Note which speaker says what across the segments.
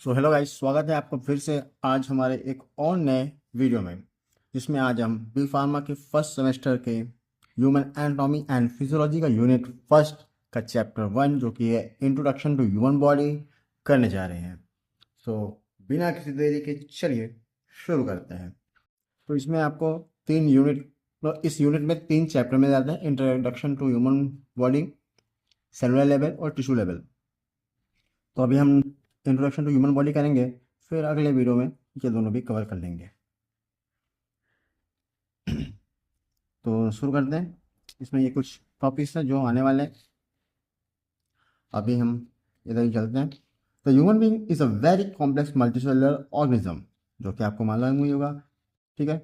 Speaker 1: So hello guys, स्वागत है आपको फिर से आज हमारे एक और नए वीडियो में, जिसमें आज हम बी फार्मा के फर्स्ट सेमेस्टर के ह्यूमन एनाटॉमी एंड फिजियोलॉजी का यूनिट फर्स्ट का चैप्टर 1 जो कि है इंट्रोडक्शन टू ह्यूमन बॉडी करने जा रहे हैं। सो बिना किसी देरी के चलिए शुरू करते हैं। तो इसमें आपको इस यूनिट में 3 चैप्टर में जाते हैं: introduction to human body, cellular level और टिश्यू लेवल। तो अभी हम इंट्रोडक्शन टू ह्यूमन बॉडी करेंगे, फिर अगले वीडियो में ये दोनों भी कवर कर लेंगे। तो शुरू करते हैं। इसमें ये कुछ टॉपिक्स हैं जो आने वाले हैं। अभी हम इधर ही चलते हैं। तो human being is a very complex multicellular organism, जो कि आपको मालूम ही होगा। ठीक है,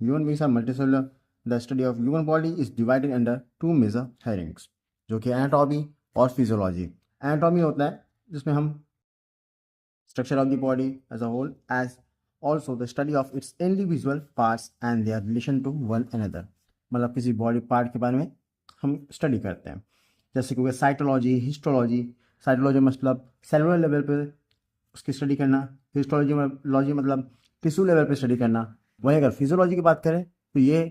Speaker 1: human beings are multicellular. The study of human body is divided under 2 major headings, जो कि एनाटॉमी और फिजियोलॉजी। एनाटॉमी होता है जिसमें हम structure of the body as a whole, as also the study of its individual parts and their relation to one another। मतलब किसी body part के बारे में हम स्टडी करते हैं, जैसे कि साइटोलॉजी, हिस्टोलॉजी। साइटोलॉजी मतलब सेलुलर लेवल पे उसकी स्टडी करना, हिस्टोलॉजी मतलब टिश्यू लेवल पे स्टडी करना। वहीं अगर फिजियोलॉजी की बात करें तो ये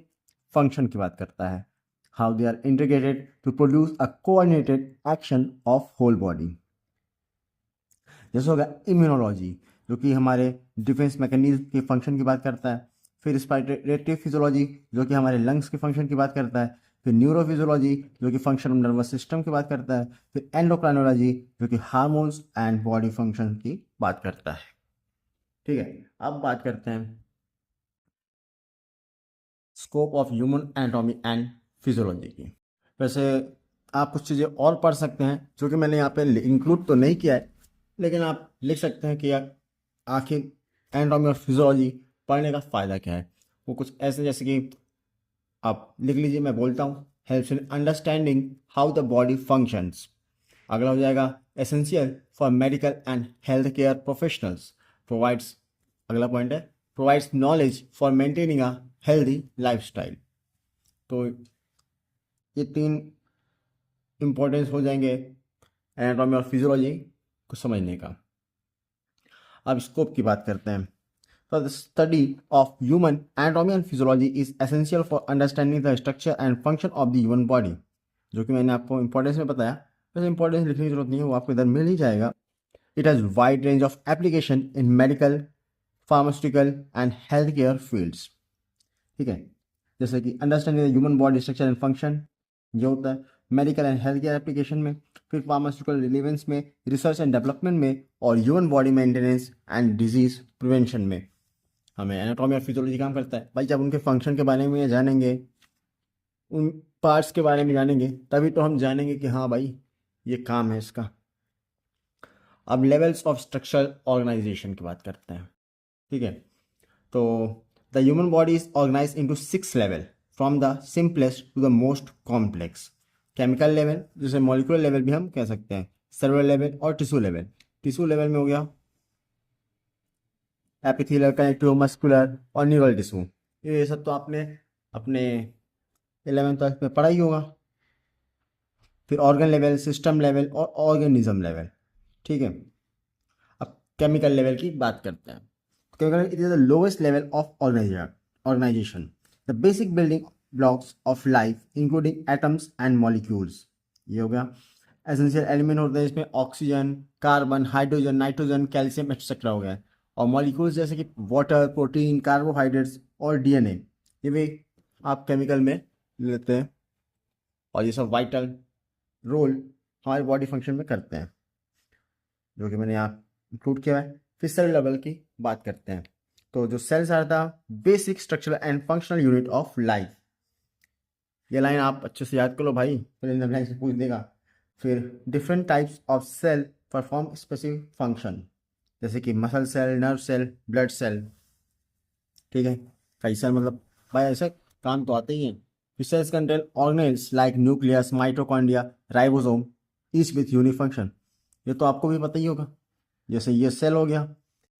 Speaker 1: फंक्शन की बात करता है, how they are integrated to produce a coordinated action of whole body. जैसे हो गया इम्यूनोलॉजी, जो कि हमारे डिफेंस मैकेनिज्म के फंक्शन की बात करता है। फिर रिस्पिरेटरी फिजियोलॉजी, जो कि हमारे लंग्स के फंक्शन की बात करता है। फिर न्यूरोफिजियोलॉजी, जो कि फंक्शन ऑफ नर्वस सिस्टम की बात करता है। फिर एंडोक्राइनोलॉजी, जो कि हार्मोन्स एंड बॉडी फंक्शन की बात करता है। ठीक है, अब बात करते हैं scope of human anatomy and physiology की। वैसे आप कुछ चीज़ें और पढ़ सकते हैं, जो कि मैंने यहाँ पे इंक्लूड तो नहीं किया है, लेकिन आप लिख सकते हैं कि आखिर एनाटॉमी और फिजियोलॉजी पढ़ने का फ़ायदा क्या है। वो कुछ ऐसे जैसे कि आप लिख लीजिए, मैं बोलता हूँ, helps in understanding how the body functions. अगला हो जाएगा essential for medical and health care professionals. Provides, अगला पॉइंट है, provides knowledge for maintaining a healthy lifestyle. तो ये 3 इंपॉर्टेंस हो जाएंगे एनाटॉमी और फिजियोलॉजी को समझने का। अब स्कोप की बात करते हैं। So the study of human anatomy and physiology is essential for understanding the structure and function of the human body। जो कि मैंने आपको इंपॉर्टेंस में बताया, वैसे इंपॉर्टेंस लिखने की जरूरत नहीं है, वो आपको इधर मिल ही जाएगा। It has wide range of application in medical, pharmaceutical and health care fields. ठीक है, जैसे कि understanding the human body structure and function, ये होता है medical and health care application में। फिर फार्मास्यूटिकल रिलेवेंस में, रिसर्च एंड डेवलपमेंट में, और human body maintenance and disease prevention में हमें एनाटॉमी और फिजियोलॉजी काम करता है। भाई जब उनके फंक्शन के बारे में जानेंगे, उन पार्ट्स के बारे में जानेंगे, तभी तो हम जानेंगे कि हाँ भाई ये काम है इसका। अब लेवल्स ऑफ स्ट्रक्चरल ऑर्गेनाइजेशन की बात करते हैं। ठीक है, तो the human body is organise into 6 level, from the simplest to the most complex. Chemical level, जिसे मॉलिक्यूलर लेवल भी हम कह सकते हैं, सेलुलर लेवल और टिश्यू लेवल। टिश्यू लेवल में हो गया एपिथेलियल, कनेक्टिव, मस्कुलर और न्यूरल टिश्यू। ये सब तो आपने अपने 11th तक में पढ़ा ही होगा। फिर ऑर्गन लेवल, सिस्टम लेवल और ऑर्गेनिज्म लेवल। ठीक है, अब केमिकल लेवल की बात करते हैं। Chemical it is the lowest level of organisation, the basic building blocks of life including atoms and molecules. ये हो गया। एसेंशियल एलिमेंट होते हैं इसमें oxygen, carbon, hydrogen, nitrogen, calcium etcetera हो गया। और मॉलिक्यूल्स जैसे कि वाटर, प्रोटीन, कार्बोहाइड्रेट्स और डीएनए, ये भी आप केमिकल में लेते हैं, और ये सब वाइटल रोल हमारे बॉडी फंक्शन में करते हैं, जो कि मैंने यहाँ इंक्लूड किया है। फिर सेल लेवल की बात करते हैं। तो जो cells are the basic structural and functional unit of life. ये लाइन आप अच्छे से याद कर लो भाई, फिर लाइन से पूछ देगा। फिर different types of cell perform specific function, जैसे कि muscle cell, nerve cell, blood cell. ठीक है, कई सेल मतलब भाई ऐसे काम तो आते ही हैं। Sales contain organelles like nucleus, mitochondria, ribosome, each with unique function. ये तो आपको भी पता ही होगा। जैसे ये सेल हो गया,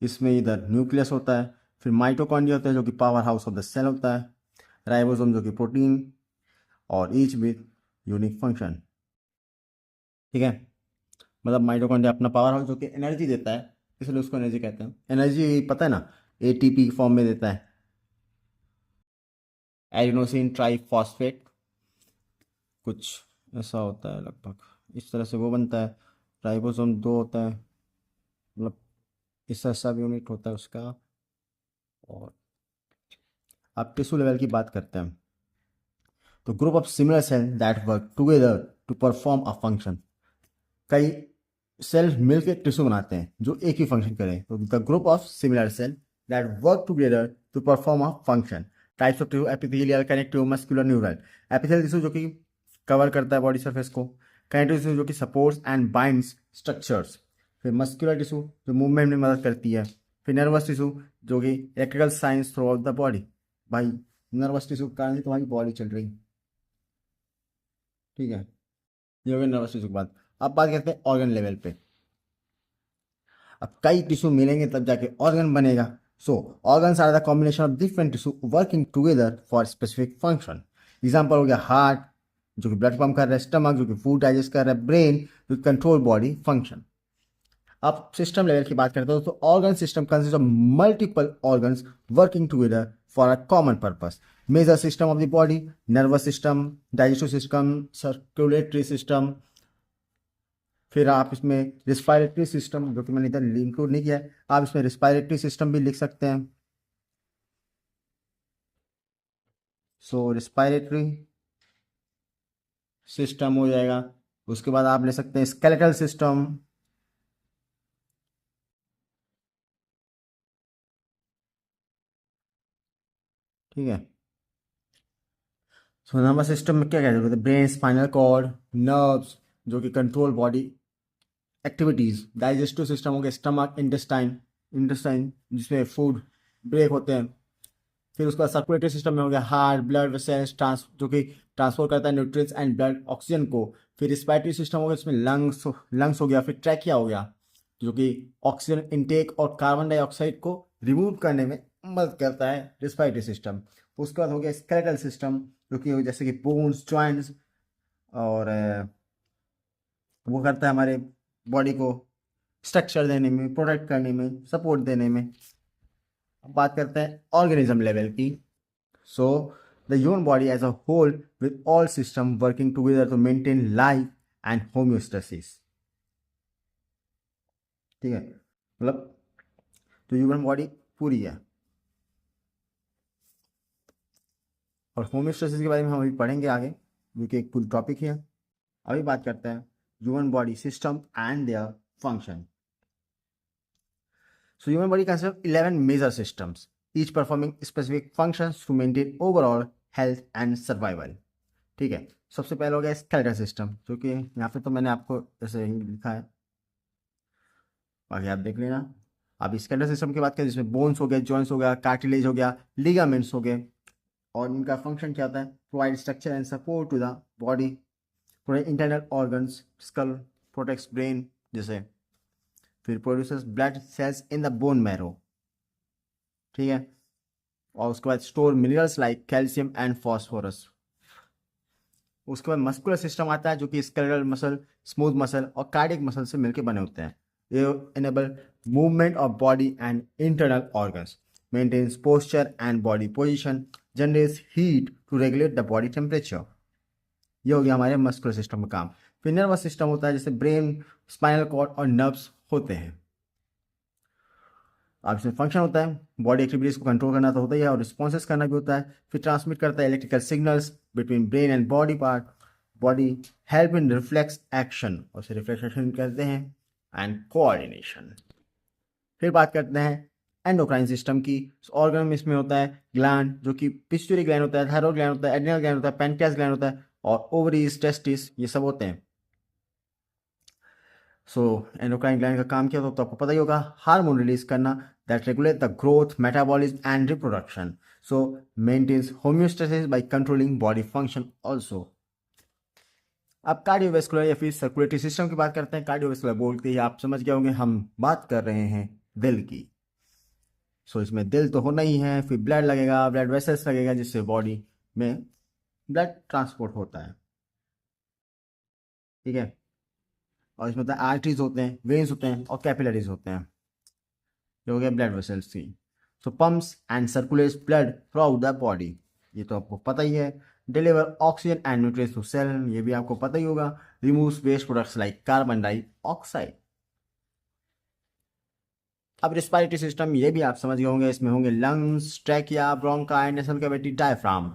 Speaker 1: इसमें इधर न्यूक्लियस होता है, फिर माइटोकॉन्ड्रिया होता है जो कि power house of the cell होता है, राइबोसोम जो कि प्रोटीन, और ईच विथ यूनिक फंक्शन। ठीक है, मतलब माइटोकॉन्ड्रिया अपना पावर हाउस जो कि एनर्जी देता है, इसलिए उसको एनर्जी कहते हैं। एनर्जी पता है ना, एटीपी की फॉर्म में देता है, एडिनोसिन ट्राइफॉस्फेट, कुछ ऐसा होता है लगभग इस तरह से वो बनता है। राइबोसोम 2 होता है, मतलब इससे सब यूनिट होता है उसका। और अब टिश्यू लेवल की बात करते हैं, तो group of similar cell that work together to perform a function. कई सेल मिलकर टिश्यू बनाते हैं जो एक ही फंक्शन करें, तो the group of similar cell that work together to perform a function. Types of tissue, epithelial, connective, muscular, neural. Epithelial tissue जो कि कवर करता है बॉडी सरफेस को, कनेक्टिव टिश्यू जो कि सपोर्ट्स एंड बाइंड्स स्ट्रक्चर्स, फिर मस्कुलर टिश्यू जो movement में मदद करती है, फिर नर्वस टिश्यू जो कि electrical science through out the body. भाई नर्वस टिश्यू के कारण ही तुम्हारी बॉडी चल रही, ठीक है। ये हो गया नर्वस टिश्यू के बाद। अब बात करते हैं ऑर्गन लेवल पे। अब कई टिश्यू मिलेंगे तब जाके ऑर्गन बनेगा। So organs are the combination of different tissue working together for specific function. Example हो गया हार्ट जो कि ब्लड पंप कर रहा है, स्टमक जो कि फूड डाइजेस्ट कर रहा है, ब्रेन जो कि कंट्रोल बॉडी फंक्शन। अब सिस्टम लेवल की बात करते हो तो organ system consist of multiple organs working together for a common purpose. Major system of the body, nervous system, digestive system, circulatory system, फिर आप इसमें रिस्पायरेटरी सिस्टम जो कि मैंने इधर इंक्लूड नहीं किया है, आप इसमें रिस्पायरेटरी सिस्टम भी लिख सकते हैं। सो रिस्पायरेटरी सिस्टम हो जाएगा। उसके बाद आप ले सकते हैं स्केलेटल सिस्टम, ठीक है। सो नर्वस सिस्टम में क्या क्या जरूरत है, ब्रेन, स्पाइनल कॉर्ड, नर्व्स जो कि control body activities. Digestive system हो गया स्टमक, इंटेस्टाइन, इंटेस्टाइन जिसमें फूड ब्रेक होते हैं। फिर उसके बाद सर्कुलेटरी सिस्टम में हो गया हार्ट, ब्लड वेसल्स ट्रांस जो कि ट्रांसपोर्ट करता है न्यूट्रिएंट्स एंड ब्लड ऑक्सीजन को। फिर रिस्पायरेटरी सिस्टम हो गया, इसमें लंग्स, लंग्स हो गया। फिर ट्रैकिया हो गया जो कि ऑक्सीजन इनटेक और कार्बन डाइऑक्साइड को रिमूव करने में मदद करता है, रिस्पायरेटरी सिस्टम। उसके बाद हो गया स्केलेटल सिस्टम जो कि जैसे कि बोन्स, जॉइंट्स, और वो करता है हमारे बॉडी को स्ट्रक्चर देने में, प्रोटेक्ट करने में, सपोर्ट देने में। अब बात करते हैं ऑर्गेनिज्म लेवल की। So the human body as a whole with all system working together to maintain life and homeostasis, ठीक है। मतलब तो ह्यूमन बॉडी पूरी है। और होम्योस्टेसिस के बारे में हम अभी पढ़ेंगे आगे, जो कि एक पूरी टॉपिक है। अभी बात करते हैं human body system and their function. So human body consists of 11 major systems, each performing specific functions to maintain overall health and survival. ठीक है। सबसे पहले हो गया स्केलेटल सिस्टम, जो कि यहाँ पे तो मैंने आपको जैसे ही लिखा है, बाकी आप देख लेना। अब स्केलेटल सिस्टम की बात करें जिसमें बोन्स हो गए, जॉइंट्स हो गया, कार्टिलेज हो गया, लिगामेंट्स हो गए। और इनका फंक्शन क्या होता है, provide structure and support to the body, provide internal organs, skull, protects brain जैसे। फिर produces blood cells in the bone marrow, ठीक है। और उसके बाद store minerals like calcium and phosphorus. उसके बाद मस्कुलर सिस्टम आता है जो कि स्केलेटल मसल, स्मूथ मसल और कार्डियक मसल से मिलकर बने होते हैं। ये enable movement of body and internal organs, maintains posture and body position, generates heat to regulate the body temperature. ये हो गया हमारे मस्कुलर सिस्टम का काम। फिर नर्वस सिस्टम होता है जैसे ब्रेन, स्पाइनल कॉर्ड और नर्व्स होते हैं। अब इसमें फंक्शन होता है बॉडी एक्टिविटीज को कंट्रोल करना तो होता ही है, और रिस्पॉन्सेस करना भी होता है। फिर ट्रांसमिट करता है electrical signals between brain and body part, body help in reflex action, और उसे रिफ्लेक्स एक्शन कहते हैं, एंड कोऑर्डिनेशन। फिर बात करते हैं एंडोक्राइन सिस्टम की। ऑर्गन में इसमें होता है ग्लैंड जो कि पिट्यूटरी ग्लैंड होता है, थायराइड ग्लैंड होता है, एड्रिनल ग्लैंड होता है, पैनक्रियास ग्लैंड होता है, और ओवरीज, टेस्टिस, ये सब होते हैं। सो एंडोक्राइन ग्लैंड का काम क्या होता है तो आपको पता ही होगा, हार्मोन रिलीज करना that regulate the growth, metabolism and reproduction. So maintains homeostasis by controlling body function also. अब कार्डियोवेस्कुलर या फिर सर्कुलेटरी सिस्टम की बात करते हैं। कार्डियोवेस्कुलर बोलते ही आप समझ गए होंगे हम बात कर रहे हैं दिल की। सो इसमें दिल तो होना ही है, फिर ब्लड लगेगा, ब्लड वेसल्स लगेगा जिससे बॉडी में ब्लड ट्रांसपोर्ट होता है, ठीक है। और इसमें होता है आर्टरीज होते हैं, वेन्स होते हैं और कैपिलरीज होते हैं। ये हो गया ब्लड वेसल्स की। So pumps and circulates blood throughout the body, ये तो आपको पता ही है। Deliver oxygen and nutrients to cell, ये भी आपको पता ही होगा। Removes waste products like carbon dioxide. अब रिस्पायरेटरी सिस्टम, ये भी आप समझ गए होंगे, इसमें होंगे lungs, trachea, bronchi, nasal cavity, diaphragm.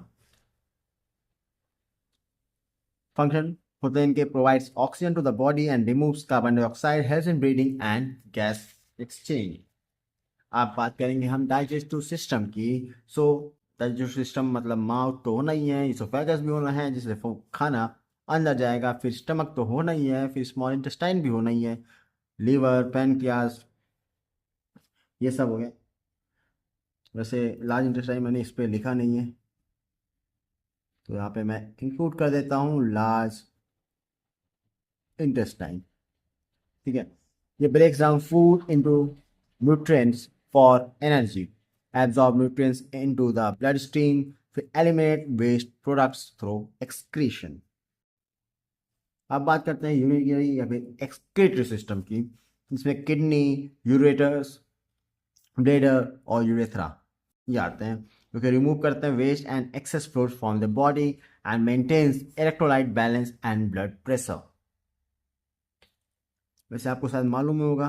Speaker 1: Function होते हैं इनके, provides oxygen to the body and removes carbon dioxide, helps in breathing and gas exchange. आप बात करेंगे हम डाइजेस्टिव सिस्टम की। सो डाइजेस्टिव सिस्टम मतलब माउथ तो होना ही है, इसोफेगस भी होना है जिससे खाना अंदर जाएगा, फिर स्टमक तो होना ही है, फिर स्मॉल इंटेस्टाइन भी होना ही है, लीवर, पैनक्रियास, ये सब हो गए। वैसे लार्ज इंटेस्टाइन मैंने इस पर लिखा नहीं है, तो यहाँ पे मैं इंक्लूड कर देता हूँ लार्ज इंटेस्टाइन। ठीक है, ये breaks down food into nutrients for energy, absorb nutrients into the blood stream, फिर eliminate waste products through excretion. अब बात करते हैं यूरिनरी या फिर एक्सक्रीटरी सिस्टम की। इसमें किडनी, यूरेटर्स, ब्लेडर और यूरेथ्रा ये आते हैं, जो कि रिमूव करते हैं waste and excess fluid from the body and maintains electrolyte balance and blood pressure. वैसे आपको शायद मालूम ही होगा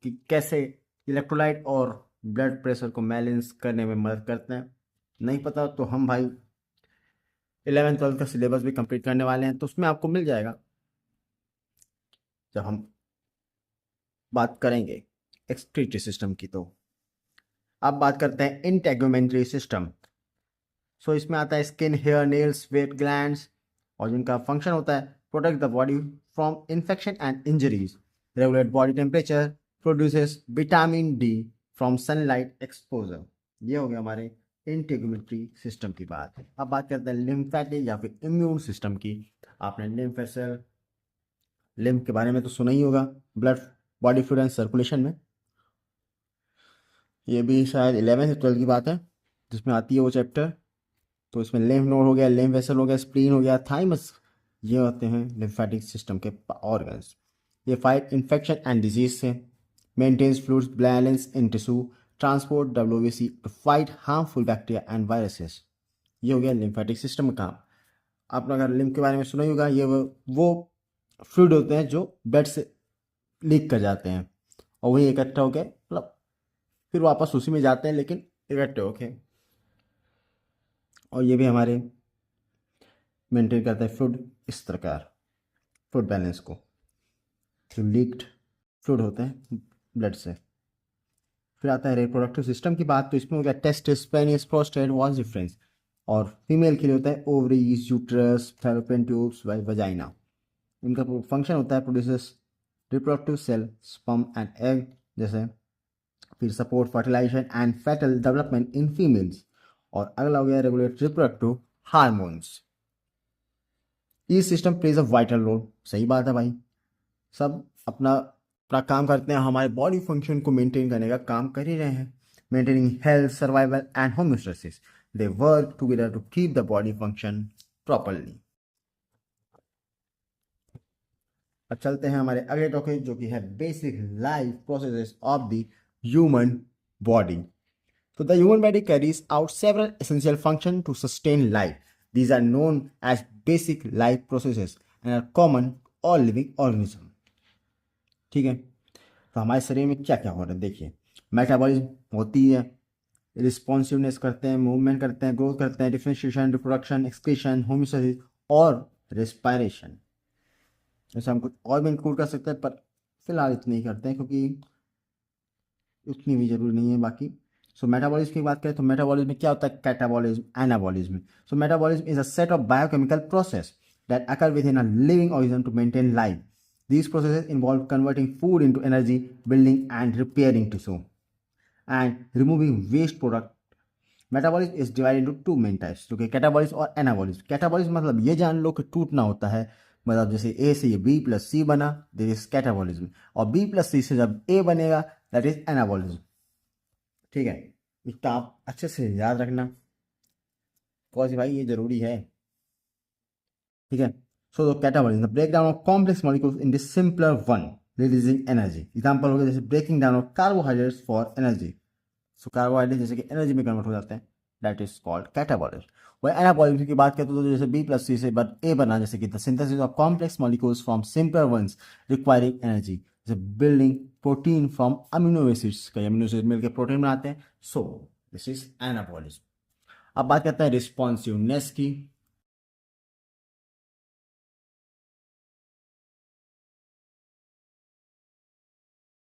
Speaker 1: कि कैसे इलेक्ट्रोलाइट और ब्लड प्रेशर को बैलेंस करने में मदद करते हैं। नहीं पता तो हम भाई 11th-12th का सिलेबस भी कंप्लीट करने वाले हैं, तो उसमें आपको मिल जाएगा जब हम बात करेंगे एक्सक्रीटरी सिस्टम की। तो अब बात करते हैं इंटेगुमेंट्री सिस्टम। सो इसमें आता है skin, hair, nails, wet glands, और जिनका फंक्शन होता है protect the body from infection and injuries, regulate body temperature, produces vitamin D from sunlight exposure. ये हो गया हमारे इंटेगुमेंट्री सिस्टम की बात। अब बात करते हैं लिम्फेटिक या फिर इम्यून सिस्टम की। आपने लिम्फ वेसल, लिम्फ के बारे में तो सुना ही होगा, blood body fluid and circulation में। ये भी शायद 11th-12th की बात है जिसमें आती है वो चैप्टर। तो इसमें लिम्फ नोड हो गया, लिम्फ वेसल हो गया, स्प्लीन हो गया, थाइमस, ये होते हैं लिम्फेटिक सिस्टम के ऑर्गन्स। ये फाइट इन्फेक्शन एंड डिजीज से, maintains fluids balance in tissue, transport WBC to fight harmful bacteria and viruses. ये हो गया लिम्फेटिक सिस्टम का काम। आपने अगर लिम्फ के बारे में सुना ही होगा, ये वो फ्लूइड होते हैं जो ब्लड से लीक कर जाते हैं और वही इकट्ठा होकर मतलब फिर वापस उसी में जाते हैं, लेकिन इकट्ठे होके। और ये भी हमारे मेंटेन करता है फ्लूइड इस प्रकार, फ्लूइड बैलेंस को, जो लीक्ड फ्लूइड होते हैं ब्लड से। फिर आता है रिप्रोडक्टिव सिस्टम की बात। तो इसमें हो गया testis, penis, prostate, vas deferens, और फीमेल के लिए होता है ovaries, uterus, fallopian tubes, vagina. इनका फंक्शन होता है produces reproductive cell, sperm and egg जैसे। फिर support fertilization and fetal development in females. और अगला हो गया रेगुलेट रिप्रोडक्टिव हार्मोन्स। ये system plays a vital role. सही बात है भाई, सब अपना अपना काम करते हैं, हमारे बॉडी फंक्शन को मेंटेन करने का काम कर ही रहे हैं। Maintaining health, survival and homeostasis, they work together to keep the body function properly. अब चलते हैं हमारे अगले टॉपिक, जो कि है basic life processes of the human body. So the human body carries out several essential functions to sustain life. These are known as basic life processes and are common to all living organisms. ठीक है, तो हमारे शरीर में क्या क्या हो रहा है देखिए। मेटाबॉलिज्म होती है, रिस्पॉन्सिवनेस करते हैं, मूवमेंट करते हैं, ग्रोथ करते हैं, डिफरेंशिएशन, रिप्रोडक्शन, एक्सक्रीशन, होम्योस्टेसिस और रेस्पिरेशन। जैसे हम कुछ और भी इंक्लूड कर सकते हैं, पर फिलहाल इतने ही करते हैं क्योंकि उतनी भी जरूरी नहीं है बाकी। सो मेटाबॉलिज्म की बात करें तो मेटाबॉलिज्म में क्या होता है, catabolism, anabolism. So metabolism is a set of biochemical process that occur within a living organism to maintain life. These processes involve converting food into energy, building and repairing tissue, and removing waste product. Metabolism is divided into two main types, जो कि catabolism और anabolism. Catabolism मतलब ये जान लो कि टूटना होता है, मतलब जैसे A से ये B प्लस C बना, दैट इज कैटाबॉलिज्म, और B प्लस C से जब A बनेगा दैट इज एनाबॉलिज्म। ठीक है, इतना आप अच्छे से याद रखना, कौन भाई ये जरूरी है। ठीक है, so the catabolism, the breakdown of complex molecules in this simpler one. Releasing energy. Example हो गया जैसे breaking down of carbohydrates for energy. So carbohydrate जैसे कि एनर्जी में कन्वर्ट हो जाते हैं, दैट इज कॉल्ड कैटाबॉलिज्म। वही एनाबॉलिज्म की बात करते तो जैसे बी प्लस सी से बट ए बना, जैसे कि the synthesis of complex molecules from simple ones requiring energy, जैसे building protein from amino acids, कई अमीनो एसिड मिलकर प्रोटीन बनाते हैं। So this is anabolism. अब बात करते हैं रिस्पॉन्सिवनेस की।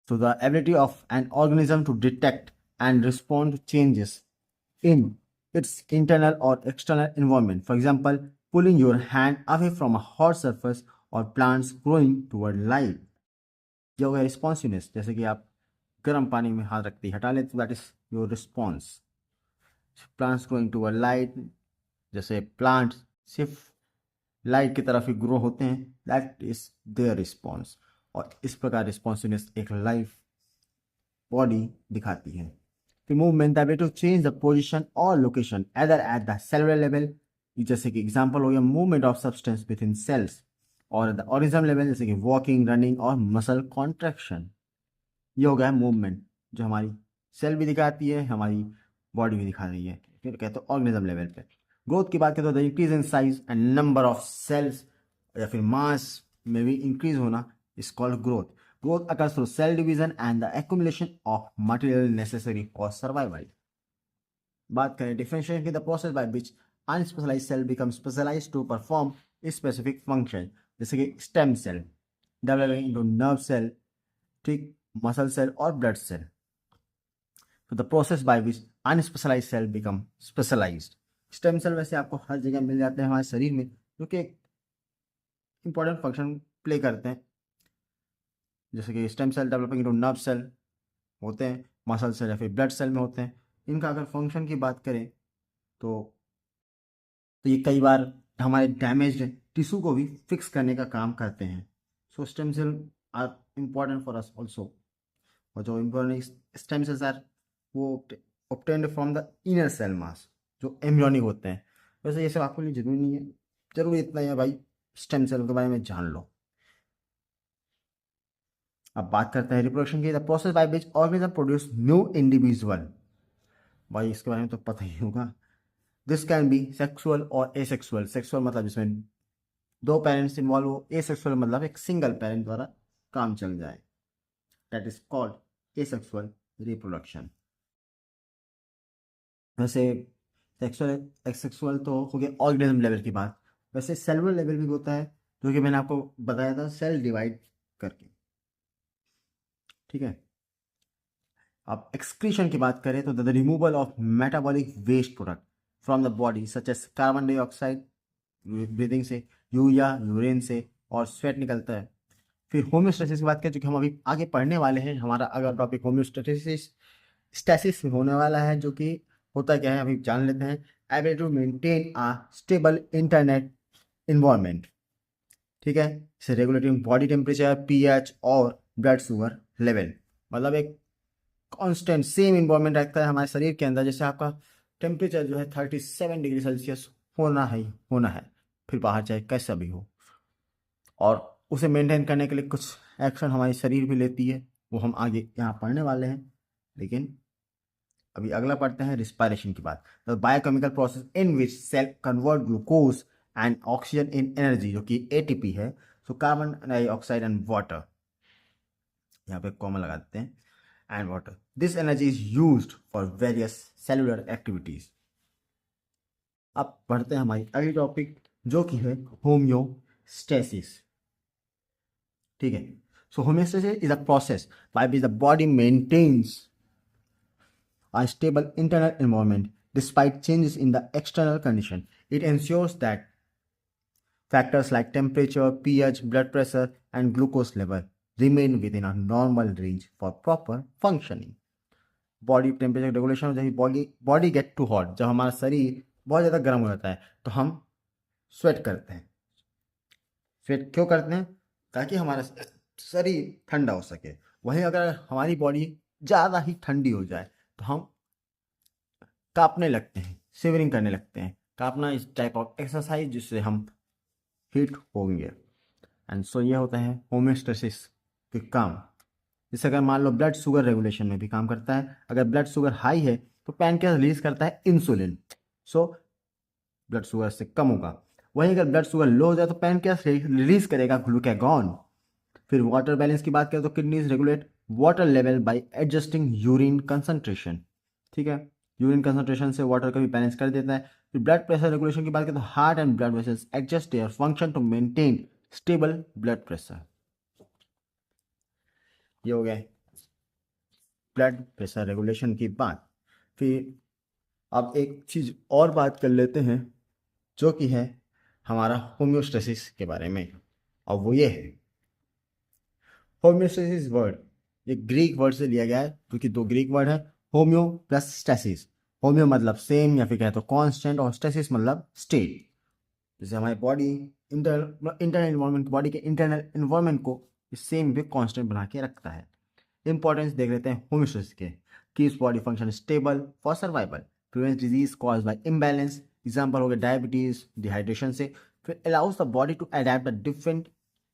Speaker 1: So the ability of an organism to detect and respond to changes in its internal or external environment. For example, pulling your hand away from a hot surface or plants growing toward light. ये हो गया responsiveness, जैसे कि आप गर्म पानी में हाथ रखते ही हटा लेते, that is your response. Plants growing toward light, जैसे प्लांट्स सिर्फ लाइट की तरफ ही ग्रो होते हैं, दैट इज देयर रिस्पॉन्स। और इस प्रकार रिस्पॉन्सिवनेस एक लाइफ बॉडी दिखाती है। फिर movement, the ability to change the position और location either at the cellular level, जैसे कि एग्जांपल हो गया movement of substance within cells, और द ऑर्गेनिज्म लेवल जैसे कि वॉकिंग, रनिंग और मसल कॉन्ट्रैक्शन। ये हो गया मूवमेंट जो हमारी सेल भी दिखाती है, हमारी बॉडी भी दिखा रही है, फिर कहते हैं ऑर्गेनिज्म लेवल पे। ग्रोथ की बात करें तो the increase in size and number of cells या फिर मास में भी इंक्रीज होना is called growth. Growth occurs through cell division and the accumulation of material necessary for survival. बात करें डिफरेंशिएशन की, the process by which unspecialized cell become specialized to perform specific function, जैसे कि stem cell developing into nerve cell, ठीक, muscle cell और blood cell. तो the process by which unspecialized cell become specialized. Stem cell वैसे आपको हर जगह मिल जाते हैं हमारे शरीर में, जो कि एक इंपॉर्टेंट फंक्शन प्ले करते हैं, जैसे कि stem cell developing into nerve cell होते हैं, मसल सेल या फिर ब्लड सेल में होते हैं। इनका अगर फंक्शन की बात करें तो ये कई बार हमारे डैमेज्ड टिश्यू को भी फिक्स करने का काम करते हैं। So stem cell are important for us also. और जो इम्पॉर्टेंट स्टेम सेल्स आर वो obtained from the inner cell mass, जो एम्ब्रियोनिक होते हैं। वैसे ये सब आपके लिए जरूरी नहीं है, जरूरी इतना ही है भाई स्टेम सेल के बारे में जान लो। अब बात करते हैं रिप्रोडक्शन की, the process by which organism produce new individual. भाई इसके बारे में तो पता ही होगा। दिस कैन बी सेक्सुअल और एसेक्सुअल। सेक्सुअल मतलब जिसमें दो पेरेंट्स इन्वॉल्व हो, एसेक्सुअल मतलब एक सिंगल पेरेंट द्वारा काम चल जाए, that is called asexual reproduction. वैसे सेक्सुअल एसेक्सुअल तो हो गया ऑर्गेनिज्म लेवल की बात। वैसे सेलुलर लेवल भी होता है, जो कि मैंने आपको बताया था सेल डिवाइड करके, ठीक है। अब एक्सक्रीशन की बात करें तो the removal of metabolic waste product from the body such as carbon dioxide, breathing से, यूरिया यूरिन से, और स्वेट निकलता है। फिर होम्योस्टेसिस की बात करें, जो कि हम अभी आगे पढ़ने वाले हैं, हमारा अगला टॉपिक होम्योस्टेसिस स्टेसिस होने वाला है, जो कि होता क्या है अभी जान लेते हैं। Ability to maintain a stable internet environment, ठीक है, से रेगुलेटिंग बॉडी टेम्परेचर, पीएच और ब्लड शुगर लेवल। मतलब एक कांस्टेंट सेम इन्वायरमेंट रखता है हमारे शरीर के अंदर, जैसे आपका टेम्परेचर जो है 37 डिग्री सेल्सियस होना है, फिर बाहर चाहे कैसा भी हो। और उसे मेंटेन करने के लिए कुछ एक्शन हमारी शरीर भी लेती है, वो हम आगे यहाँ पढ़ने वाले हैं। लेकिन अभी अगला पढ़ते हैं रिस्पायरेशन की बात। The biochemical process in which cell convert glucose and oxygen in energy, जो कि एटीपी है। So carbon dioxide and water, यहाँ पे कॉमन लगा देते हैं, and water. This energy is used for various cellular activities. अब पढ़ते हैं हमारी अगली टॉपिक, जो कि है होम्योस्टेसिस, ठीक है। So homeostasis is a process by which the body maintains a stable internal environment despite changes in the external condition. It ensures that factors like temperature, pH, blood pressure, and glucose level remain within a normal range for proper functioning. Body temperature regulation हो जाए, body get to hot, जब हमारा शरीर बहुत ज़्यादा गर्म हो जाता है तो हम स्वेट करते हैं। स्वेट क्यों करते हैं? ताकि हमारा शरीर ठंडा हो सके। वहीं अगर हमारी बॉडी ज़्यादा ही ठंडी हो जाए तो हम कांपने लगते हैं, शिवरिंग करने लगते हैं। कांपना इस टाइप ऑफ एक्सरसाइज जिससे हम हीट होंगे। एंड सो ये होता है होम्योस्टेसिस के काम, जैसे अगर मान लो ब्लड शुगर रेगुलेशन में भी काम करता है। अगर ब्लड शुगर हाई है तो पैनक्रियास रिलीज करता है इंसुलिन, सो ब्लड शुगर से कम होगा। वहीं अगर ब्लड शुगर लो हो जाए तो पैनक्रियास रिलीज करेगा ग्लूकागॉन। फिर वाटर बैलेंस की बात करें तो kidneys regulate water level by adjusting urine concentration. ठीक है, यूरिन कंसंट्रेशन से वाटर का भी बैलेंस कर देता है। फिर ब्लड प्रेशर रेगुलेशन की बात करें तो heart and blood vessels adjust their function to maintain stable blood pressure. ये हो गया ब्लड प्रेशर रेगुलेशन की बात। फिर अब एक चीज और बात कर लेते हैं जो कि है हमारा होम्योस्टेसिस के बारे में, और वो ये है होम्योस्टेसिस वर्ड। ये ग्रीक वर्ड से लिया गया है, क्योंकि दो ग्रीक वर्ड है, होम्यो प्लस स्टेसिस। होम्यो मतलब सेम या फिर कहे तो कांस्टेंट, और स्टेसिस मतलब स्टेट। जैसे हमारी बॉडी इंटरनल इन्वायरमेंट, बॉडी के इंटरनल इन्वायरमेंट को सेम भी कांस्टेंट बना के रखता है। इंपॉर्टेंस देख लेते हैं होम्योस्टेसिस के। Keeps body function stable for survival, prevents disease caused by imbalance, example हो गया डायबिटीज, डिहाइड्रेशन से। फिर allows the body to adapt a different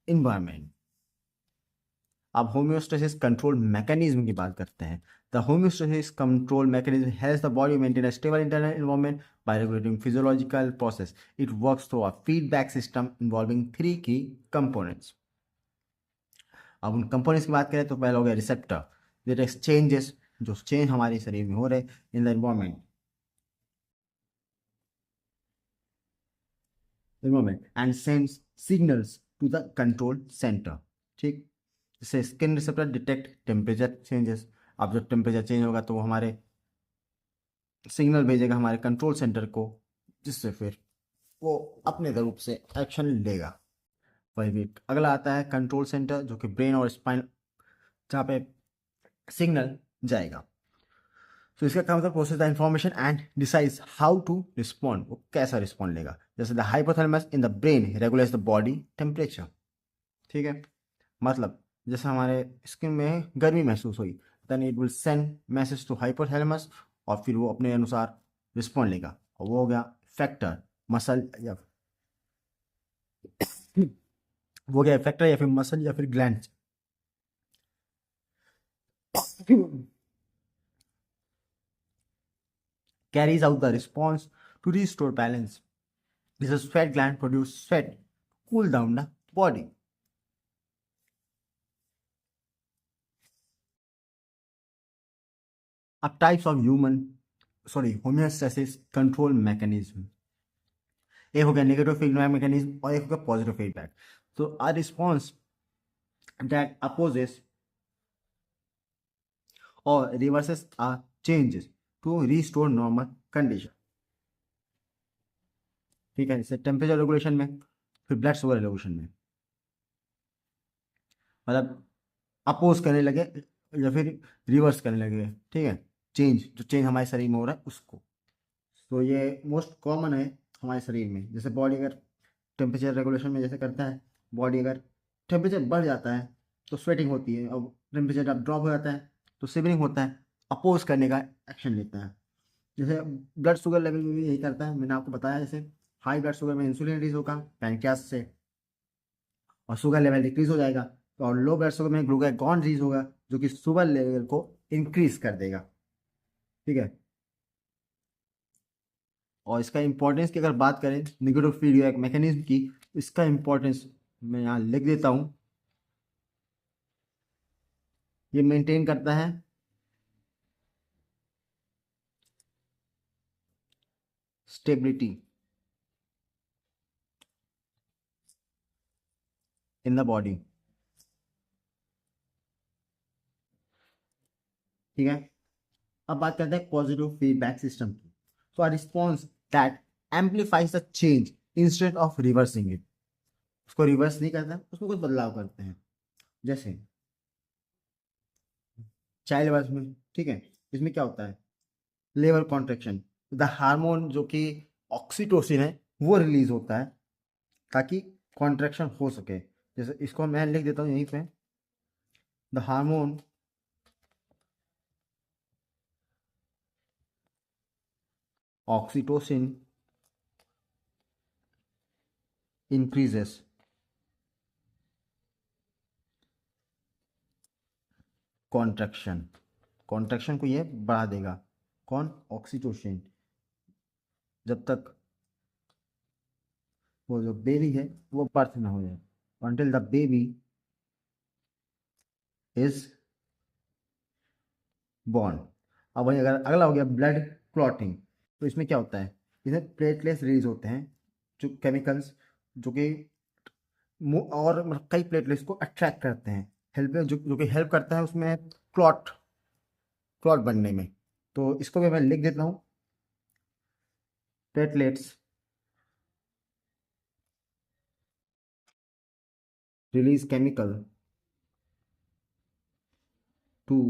Speaker 1: environment. अब होम्योस्टेसिस कंट्रोल मैकेनिज्म की बात करते हैं। The homeostasis control mechanism helps the body maintain a stable internal environment by regulating physiological process. It works through a feedback system involving 3 key components. अब उन components की बात करें तो पहला हो गया रिसेप्टर, दैट एक्सचेंजेस, जो चेंज हमारे शरीर में हो रहे in the environment and sends signals to the control center. ठीक, जैसे skin receptor detect temperature changes. अब जब टेम्परेचर चेंज होगा तो वो हमारे सिग्नल भेजेगा हमारे कंट्रोल सेंटर को, जिससे फिर वो अपने रूप से एक्शन लेगा। वही भी अगला आता है कंट्रोल सेंटर, जो कि ब्रेन और स्पाइन, जहाँ पे सिग्नल जाएगा। तो इसका काम होता है process the information and decides how to respond, वो कैसा रिस्पॉन्ड लेगा। जैसे the hypothalamus in the brain regulates the body temperature. ठीक है, मतलब जैसे हमारे स्किन में गर्मी महसूस हुई, then it will send message to hypothalamus, और फिर वो अपने अनुसार रिस्पॉन्ड लेगा, और वो हो गया फैक्टर मसल या वो गया फैक्टर या फिर मसल या फिर gland. carries out the response to restore balance. This is sweat gland produce sweat to cool down the body. अब types of homeostasis control mechanism, एक हो गया नेगेटिव फीडबैक मैकेनिज्म और एक हो गया पॉजिटिव फीडबैक। तो अ रिस्पॉन्स दैट अपोजेस और reverses a changes to restore normal condition. ठीक है, जैसे टेम्परेचर रेगुलेशन में, फिर ब्लड शुगर रेगुलेशन में, मतलब अपोज करने लगे या फिर रिवर्स करने लगे। ठीक है, चेंज, जो चेंज हमारे शरीर में हो रहा है उसको। तो ये मोस्ट कॉमन है हमारे शरीर में। जैसे बॉडी अगर टेम्परेचर रेगुलेशन में जैसे करता है, बॉडी अगर टेम्परेचर बढ़ जाता है तो स्वेटिंग होती है, और टेम्परेचर जब ड्रॉप हो जाता है तो सिवरिंग होता है, अपोज करने का एक्शन लेता है। जैसे ब्लड शुगर लेवल में भी यही करता है, मैंने आपको बताया। जैसे हाई ब्लड शुगर में इंसुलिन रिलीज होगा पैनक्रियास से, और शुगर लेवल डिक्रीज हो जाएगा। तो और लो ब्लड शुगर में ग्लूकागॉन रिलीज होगा, जो कि शुगर लेवल को इंक्रीज कर देगा। ठीक है, और इसका इंपॉर्टेंस की अगर बात करें नेगेटिव फीडबैक मैकेनिज्म की, इसका इंपॉर्टेंस मैं यहाँ लिख देता हूँ। ये मेंटेन करता है स्टेबिलिटी इन द बॉडी। ठीक है, अब बात करते हैं पॉजिटिव फीडबैक सिस्टम की। So a response that amplifies the change instead of reversing it. उसको रिवर्स नहीं करता, उसमें कुछ बदलाव करते हैं। जैसे चाइल्ड बर्थ में, ठीक है, इसमें क्या होता है, लेबर कॉन्ट्रेक्शन, द हार्मोन जो कि ऑक्सीटोसिन है वो रिलीज होता है ताकि कॉन्ट्रेक्शन हो सके। जैसे इसको मैं लिख देता हूँ यहीं पे, the hormone oxytocin increases contraction, contraction को ये बढ़ा देगा। कौन? ऑक्सीटोसिन। जब तक वो जो बेबी है वो बर्थ ना हो जाए, until the baby is born. अब वही अगर अगला हो गया ब्लड क्लॉटिंग, तो इसमें क्या होता है, इसमें प्लेटलेट्स रिलीज होते हैं, जो केमिकल्स जो कि और मतलब कई प्लेटलेट्स को अट्रैक्ट करते हैं, हेल्प जो कि हेल्प करता है उसमें क्लॉट क्लॉट बनने में। तो इसको भी मैं लिख देता हूँ, platelets release chemical to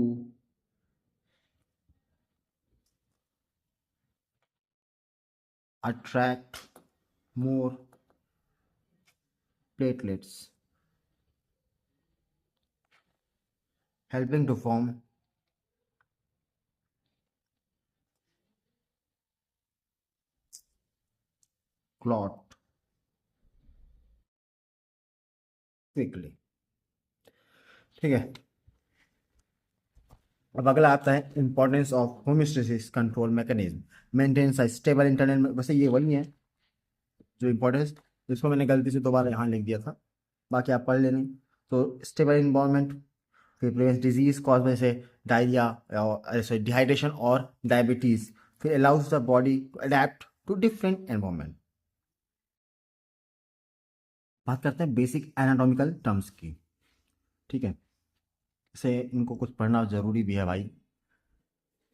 Speaker 1: attract more platelets, helping to form clot quickly। ठीक है। अब अगला आता है importance of homeostasis control mechanism, maintains a stable internal. वैसे ये वही है जो इंपॉर्टेंस, जिसको मैंने गलती से दोबारा यहाँ लिख दिया था, बाकी आप पढ़ लेना। तो स्टेबल इन्वायरमेंट, फिर प्रिवेंट्स डिजीज कॉज जैसे डायरिया, सॉरी डिहाइड्रेशन और डायबिटीज, फिर allows the body to adapt to different environment. बात करते हैं बेसिक एनाटॉमिकल टर्म्स की। ठीक है, इसे इनको कुछ पढ़ना ज़रूरी भी है भाई,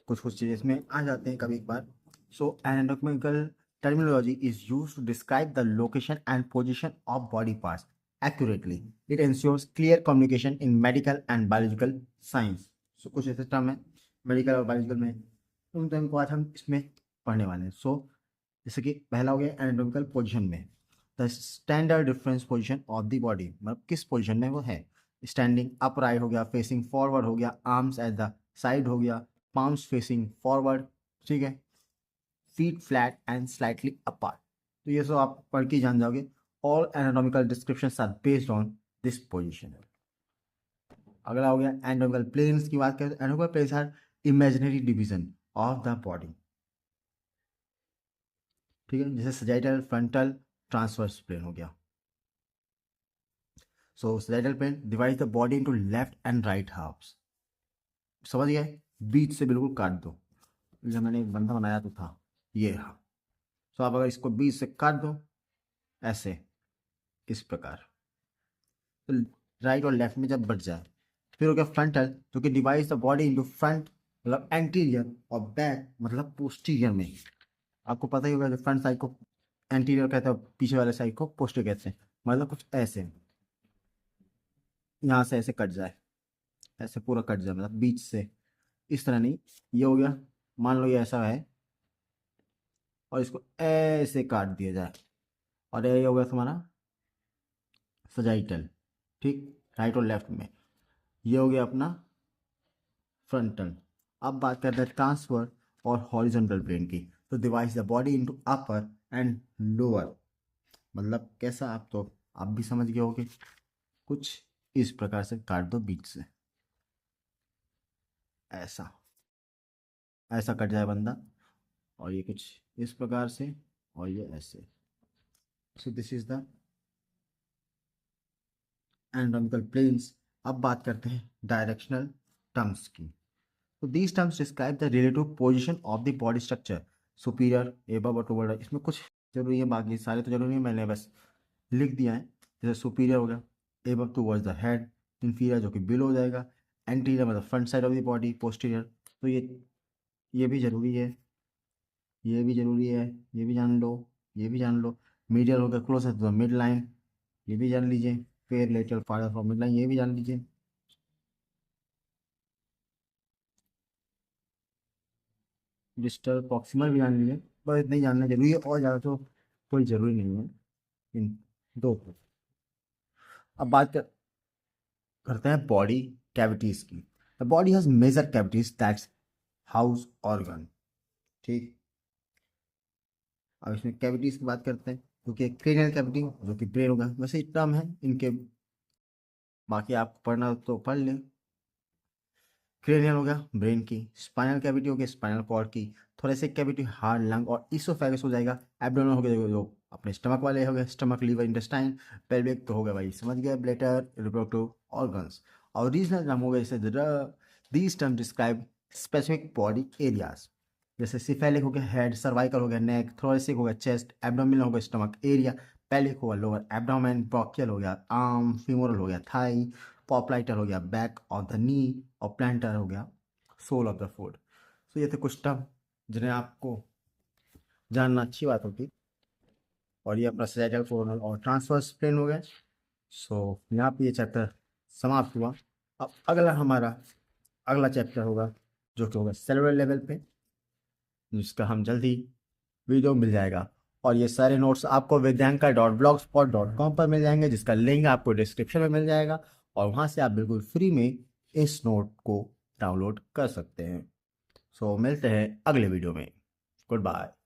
Speaker 1: कुछ कुछ चीज़ें इसमें आ जाते हैं कभी कभार। सो anatomical terminology is used to describe the location and position of body parts accurately. It ensures clear communication in medical and biological science. So कुछ ऐसे टर्म है मेडिकल और बायोलॉजिकल में, उन टर्म को आज हम इसमें पढ़ने वाले हैं। सो जैसे कि पहला हो गया एनाटॉमिकल पोजीशन में, the standard difference position of the body, मतलब किस पोजीशन में वो है। स्टैंडिंग अपराइट हो गया, फेसिंग फॉरवर्ड हो गया, आर्म्स एट द साइड हो गया, पाम्स फेसिंग फॉरवर्ड, ठीक है, feet flat and slightly apart. तो ये सब आप पढ़ के जान जाओगे। All anatomical descriptions are based on this position. अगला हो गया एनाटॉमिकल प्लेन्स की बात करें तो anatomical planes are imaginary division of the body. ठीक है, जैसे सजाइटल, फ्रंटल, ट्रांसवर्स प्लेन हो गया। So sagittal plane divide the body into left and right halves. समझ गए? बीच से बिल्कुल काट दो, जब मैंने एक बंदा बनाया तो था ये रहा। सो आप अगर इसको बीच से काट दो ऐसे, इस प्रकार, तो राइट और लेफ्ट में जब बट जाए। फिर हो गया फ्रंटल, जो कि divides the body into front मतलब एंटीरियर और बैक मतलब पोस्टीरियर में। आपको पता ही होगा कि फ्रंट साइड को एंटीरियर कहते हैं, पीछे वाले साइड को पोस्टीरियर कहते हैं। मतलब कुछ ऐसे यहाँ से ऐसे कट जाए, ऐसे पूरा कट जाए, मतलब बीच से, इस तरह नहीं। ये हो गया, मान लो ये ऐसा है और इसको ऐसे काट दिया जाए, और ये हो गया तुम्हारा सजाइटल, ठीक, राइट और लेफ्ट में। ये हो गया अपना फ्रंटल। अब बात करते हैं ट्रांसफर और हॉरिजॉन्टल प्लेन की। तो divides the body into upper and lower, मतलब कैसा, आप तो आप भी समझ गए होगे, कुछ इस प्रकार से काट दो बीच से, ऐसा ऐसा कट जाए बंदा, और ये कुछ इस प्रकार से, और ये ऐसे। So this is the anatomical planes. अब बात करते हैं डायरेक्शनल टर्म्स की। तो these terms describe the relative position of the body structure, superior, above और टुवर्ड। इसमें कुछ जरूरी है, बाकी सारे तो जरूरी नहीं, मैंने बस लिख दिया है। जैसे सुपीरियर हो गया, above towards the head, inferior जो कि बिलो हो जाएगा, एंटीरियर मतलब front side of the body, posterior. तो ये भी जरूरी है, ये भी जरूरी है, ये भी जान लो, ये भी जान लो। मीडियल हो गया close to the mid line, ये भी जान लीजिए। फिर lateral farther from mid line, ये भी जान लीजिए। डिस्टल प्रॉक्सिमल भी जान लीजिए। बस इतना ही जानना जरूरी है, और ज़्यादा तो कोई ज़रूरी नहीं है इन दो को। अब करते हैं बॉडी कैविटीज़ की। The body has major cavities that's house organ, ठीक। अब इसमें कैविटीज़ की बात करते हैं, क्योंकि क्रेनियल कैविटी जो कि ब्रेन होगा, वैसे टर्म है इनके, बाकी आपको पढ़ना हो तो पढ़ लें। क्रेनियल हो गया ब्रेन की, स्पाइनल कैविटी हो गया स्पाइनल कॉर्ड की, थोरेसिक कैविटी हार्ट लंग और इसोफेगस हो जाएगा। एब्डोमेन हो गया जो अपने स्टमक वाले हो गए, स्टमक लीवर इंटेस्टाइन। पेल्विक तो हो गया भाई समझ गया ब्लैडर रिप्रोडक्टिव ऑर्गन्स। और रीजनल टर्म हो गया जैसे these term describe specific body areas, जैसे सिफेलिक हो गया हेड, सर्वाइकल हो गया नेक, थोरेसिक हो गया चेस्ट, एब्डोमिनल हो गया स्टमक एरिया, पेलिक हो गया लोअर एब्डोमेन, ब्रोकियल हो गया आर्म, फीमोरल हो गया थाई, पॉपलाइटर हो गया बैक ऑफ द नी और प्लांटर हो गया सोल ऑफ द फुट। तो ये थे कुछ टर्म जिन्हें आपको जानना अच्छी बात होगी। और ये अपना सैजिटल कोरोनल और ट्रांसवर्स प्लेन हो गए। सो यहाँ पे ये चैप्टर समाप्त हुआ। अब अगला चैप्टर होगा जो कि होगा सेलुलर लेवल पे, जिसका हम जल्दी वीडियो मिल जाएगा। और ये सारे नोट्स आपको विद्यांका.blogspot.com पर मिल जाएंगे, जिसका लिंक आपको डिस्क्रिप्शन में मिल जाएगा। और वहाँ से आप बिल्कुल फ्री में इस नोट को डाउनलोड कर सकते हैं। सो मिलते हैं अगले वीडियो में। Good bye.